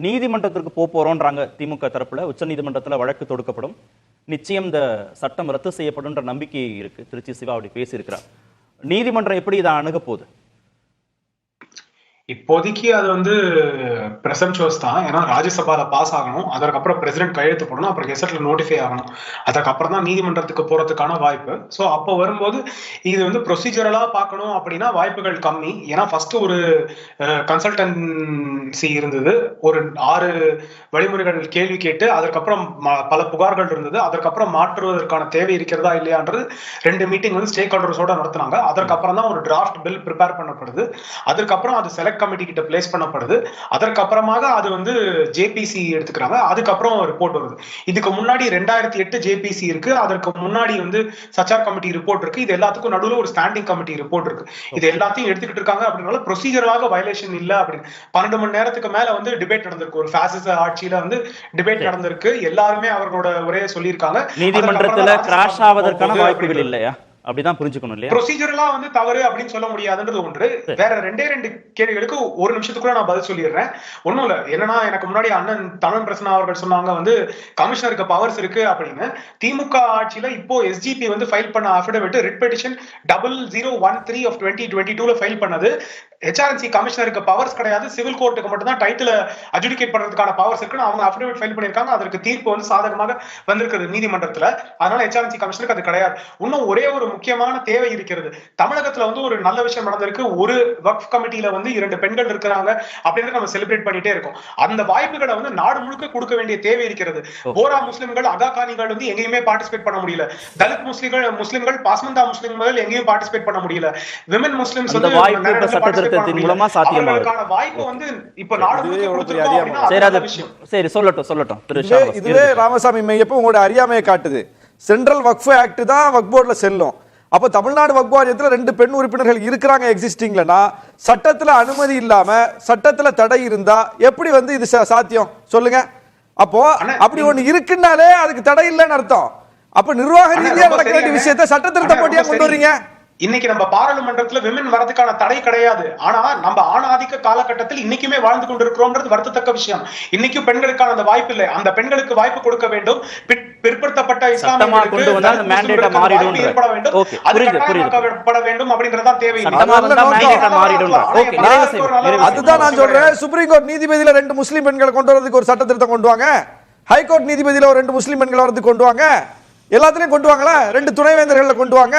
நீதிமன்றத்திற்கு போறோம்ன்றாங்க திமுக தரப்புல. உச்ச நீதிமன்றத்துல வழக்கு தொடுக்கப்படும், நிச்சயம் இந்த சட்டம் ரத்து செய்யப்படும்ன்ற நம்பிக்கை இருக்கு. திருச்சி சிவா அப்படி பேசியிருக்கிறார். நீதிமன்றம் எப்படி இதை அணுக போகுது? இப்போதைக்கு அது பிரசம்சோஸ் தான். ஏன்னா ராஜ்யசபால பாஸ் ஆகணும், அதற்கப்புறம் பிரசிடென்ட் கையெழுத்து போடணும், அப்புறம் கெசட்ல நோட்டிஃபை ஆகணும், அதுக்கப்புறம் தான் நீதிமன்றத்துக்கு போறதுக்கான வாய்ப்பு. ஸோ அப்போ வரும்போது இது ப்ரொசீஜரலா பார்க்கணும் அப்படின்னா வாய்ப்புகள் கம்மி. ஏன்னா ஃபர்ஸ்ட் ஒரு கன்சல்டன்சி இருந்தது, ஒரு 6 வழிமுறைகள் கேள்வி கேட்டு அதற்கப்புறம் பல புகார்கள் இருந்தது, அதற்கப்புறம் மாற்றுவதற்கான தேவை இருக்கிறதா இல்லையான்றது 2 மீட்டிங் ஸ்டேக் ஹோல்டர்ஸோட நடத்தினாங்க. அதற்கப்புறம் தான் ஒரு டிராஃப்ட் பில் ப்ரிப்பேர் பண்ணப்படுது. அதற்கப்புறம் அது செலக்ட் கமிட்டி கிட்ட பிளேஸ் பண்ணப்படுது. அதற்கப்புறமாக அது ஜேபிசி எடுத்துக்கிறாங்க. அதுக்கப்புறம் ரிப்போர்ட் வருது. இதுக்கு முன்னாடி 2008 ஜேபிசி இருக்கு, அதற்கு முன்னாடி சச்சார் கமிட்டி ரிப்போர்ட் இருக்கு. இது எல்லாத்துக்கும் நடுவில் ஒரு ஸ்டாண்டிங் கமிட்டி ரிப்போர்ட் இருக்கு. இது எல்லாத்தையும் எடுத்துக்கிட்டு இருக்காங்க. அப்படினால ப்ரொசீஜரலாக வயலேஷன் இல்ல அப்படின்னு 12 மணி நேரத்துக்கு மேல டிபேட் நடந்திருக்கு. ஒரு பாசிச ஆட்சியில டிபேட் நடந்திருக்கு. எல்லாருமே அவர்களோட உரையை சொல்லியிருக்காங்க. நீதிமன்றத்துல கிராஷ் ஆவதற்கான வாய்ப்புகள் இல்லையா? அப்படிதான் புரிஞ்சுக்கணும் இல்லையா? ப்ரொசீஜரலா தவறு அப்படின்னு சொல்ல முடியாதுன்றது ஒன்று. வேற 2 கேள்விகளுக்கு 1 நிமிஷத்துக்குள்ள நான் பதில் சொல்லிடுறேன். ஒண்ணும் இல்ல, என்னன்னா எனக்கு முன்னாடி அண்ணன் தமிழ் பிரசன்னா அவர்கள் சொன்னாங்க கமிஷனருக்கு பவர்ஸ் இருக்கு அப்படின்னு. திமுக ஆட்சியில இப்போ எஸ்ஜிபி ஃபைல் பண்ண affidavit writ petition 0013 of 2022 file பண்ணது. ஹெச்ஆர்என்சி கமிஷனருக்கு பவர்ஸ் கிடையாது, சிவில் கோர்ட்டுக்கு மட்டும் தான் டைட்டில் அட்ஜுடிகேட் பண்றதுக்கான பவர்ஸ் இருக்குன்னு அவங்க அஃபிடவிட் ஃபைல் பண்ணிருக்காங்க. அதற்கு தீர்ப்பு சாதகமாக வந்திருக்கிறது நீதிமன்றத்துல. அதனால ஹெச்ஆர்என்சி கமிஷனருக்கு அது கிடையாது. இன்னும் ஒரே ஒரு முக்கியமான தேவை இருக்கிறது. தமிழகத்துல ஒரு நல்ல விஷயம் நடந்திருக்கு. ஒரு வக்ஃப் கமிட்டியில 2 பெண்கள் இருக்கிறாங்க அப்படின்னு நம்ம செலிப்ரேட் பண்ணிட்டே இருக்கோம். அந்த வாய்ப்புகளை நாடு முழுக்க கொடுக்க வேண்டிய தேவை இருக்கிறது. போரா முஸ்லிம்கள், அகா கானிகள் எங்கேயுமே பார்ட்டிசிபேட் பண்ண முடியல. தலித் முஸ்லிம்கள், பாஸ்மந்தா முஸ்லிம்கள் எங்கேயும் பார்ட்டிசிபேட் பண்ண முடியல. விமன் முஸ்லிம்ஸ் மூலமா சாத்தியமா வாய்ப்பு இப்ப நாடு முழுக்க கொடுத்திருக்கோம். சரி, சொல்லட்டும். இதுவே ராமசாமி மையப்ப உங்களோட அறியாமையை காட்டுது. சென்ட்ரல் வக்ஃப் ஆக்ட் தான் வக்ஃப் போர்டுல செல்லும். அப்ப தமிழ்நாடு வக்ஃப் வாரியத்துல 2 பெண் உறுப்பினர்கள் இருக்கிறாங்க எக்ஸிஸ்டிங்லனா, சட்டத்துல அனுமதி இல்லாம சட்டத்துல தடை இருந்தா எப்படி இது சாத்தியம் சொல்லுங்க? அப்போ அப்படி ஒண்ணு இருக்குன்னாலே அதுக்கு தடை இல்லைன்னு அர்த்தம். அப்ப நிர்வாக ரீதியா நடக்க வேண்டிய விஷயத்தை சட்ட திருத்த போட்டியா கொண்டு வரீங்க. இன்னைக்கு நம்ம பாராளுமன்றத்துல விமன் வரதுக்கான தடை கிடையாது. ஆனா நம்ம ஆணாதிக்க காலகட்டத்தில் இன்னைக்குமே வாழ்ந்து கொண்டிருக்கிறோம்ன்றது வருத்தத்தக்க விஷயம். இன்னைக்கும் பெண்களுக்கான அந்த வாய்ப்பு இல்லை. அந்த பெண்களுக்கு வாய்ப்பு கொடுக்க வேண்டும். பிற்படுத்தப்பட்ட இஸ்லாமியர்களுக்கு ஏற்பட வேண்டும், அது வேண்டும் அப்படின்றதான் தேவை. அதுதான் நான் சொல்றேன். சுப்ரீம் கோர்ட் நீதிபதியில 2 முஸ்லிம் பெண்களை கொண்டு வரதுக்கு ஒரு சட்ட திருத்தம் கொண்டு வாங்க. ஹைகோர்ட் நீதிபதியில ஒரு 2 முஸ்லிம் பெண்களை வரதுக்கு கொண்டு வாங்க. எல்லாத்திலையும் கொண்டு வாங்களா? 2 துணைவேந்தர்களை கொண்டு வாங்க.